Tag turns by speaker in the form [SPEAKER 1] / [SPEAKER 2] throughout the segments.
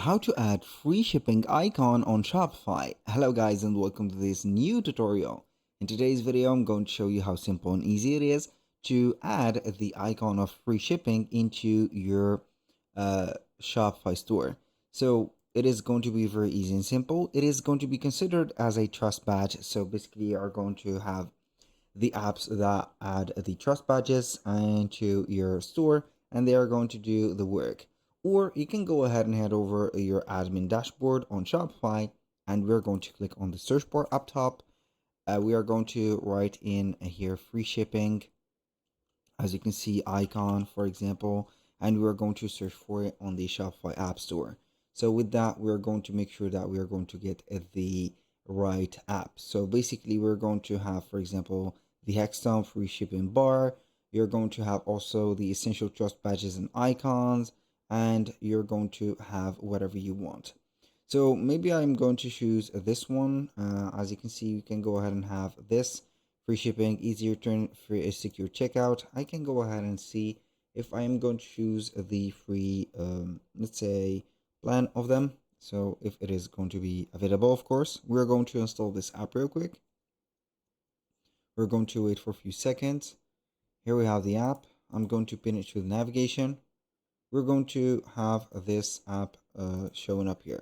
[SPEAKER 1] How to add free shipping icon on Shopify. Hello guys and welcome to this new tutorial. In today's video I'm going to show you how simple and easy it is to add the icon of free shipping into your Shopify store. So it is going to be very easy and simple. It is going to be considered as a trust badge. So basically you are going to have the apps that add the trust badges into your store and they are going to do the work. Or you can go ahead and head over your admin dashboard on Shopify and we're going to click on the search bar up top. We are going to write in here free shipping, as you can see, icon, for example, and we're going to search for it on the Shopify App Store. So with that, we're going to make sure that we are going to get the right app. So basically, we're going to have, for example, the Hextone free shipping bar. You're going to have also the essential trust badges and icons, and you're going to have whatever you want. So maybe I'm going to choose this one. As you can see, you can go ahead and have this free shipping, easy return, free secure checkout. I can go ahead and see if I am going to choose the free, let's say, plan of them. So if it is going to be available, of course, we're going to install this app real quick. We're going to wait for a few seconds. Here we have the app. I'm going to pin it to the navigation. We're going to have this app showing up here.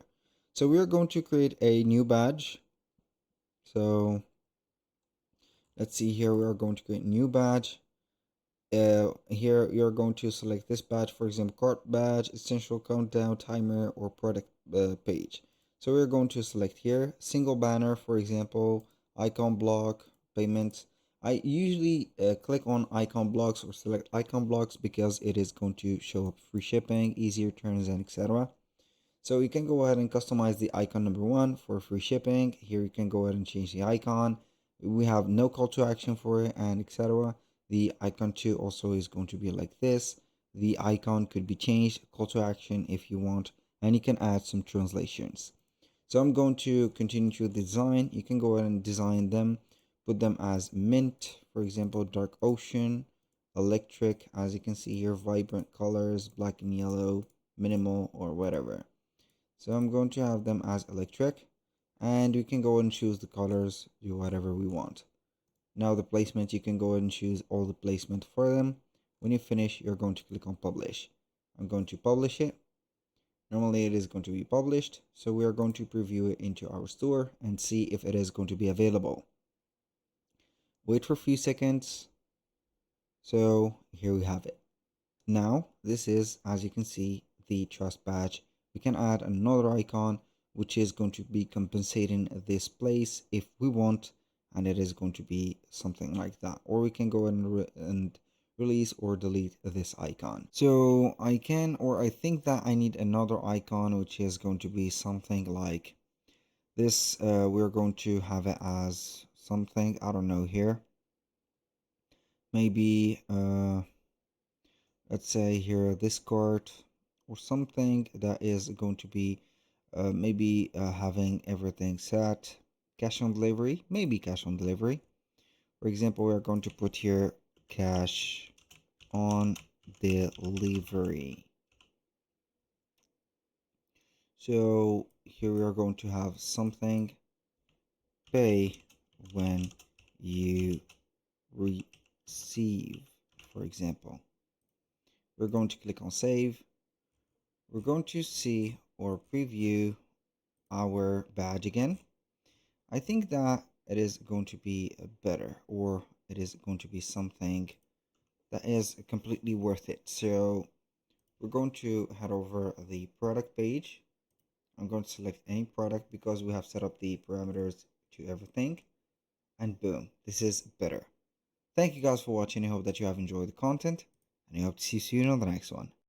[SPEAKER 1] So we're going to create a new badge. So let's see here, we are going to create a new badge. Here you're going to select this badge, for example, cart badge, essential countdown, timer, or product page. So we're going to select here, single banner, for example, icon block, payment. I usually click on icon blocks or select icon blocks because it is going to show up free shipping, easy returns, and etc. So you can go ahead and customize the icon number 1 for free shipping. Here you can go ahead and change the icon. We have no call to action for it and etc. The icon 2 also is going to be like this. The icon could be changed, call to action if you want, and you can add some translations. So I'm going to continue to design. You can go ahead and design them, put them as mint, for example, dark ocean, electric, as you can see here, vibrant colors, black and yellow, minimal, or whatever. So I'm going to have them as electric, and we can go and choose the colors, do whatever we want. Now the placement, you can go and choose all the placement for them. When you finish, you're going to click on publish. I'm going to publish it. Normally it is going to be published, so we are going to preview it into our store and see if it is going to be available. Wait for a few seconds. So here we have it. Now this is, as you can see, the trust badge. We can add another icon which is going to be compensating this place if we want, and it is going to be something like that. Or we can go and release or delete this icon. So I can, or I think that I need another icon which is going to be something like this. We're going to have it as something, I don't know, here maybe let's say here this card, or something that is going to be maybe having everything set. Cash on delivery, maybe cash on delivery. For example, we're going to put here cash on delivery. So here we are going to have something, pay when you receive, for example. We're going to click on save. We're going to see or preview our badge again. I think that it is going to be better, or it is going to be something that is completely worth it. So we're going to head over the product page. I'm going to select any product because we have set up the parameters to everything, and boom, this is better. Thank you guys for watching. I hope that you have enjoyed the content, and I hope to see you soon on the next one.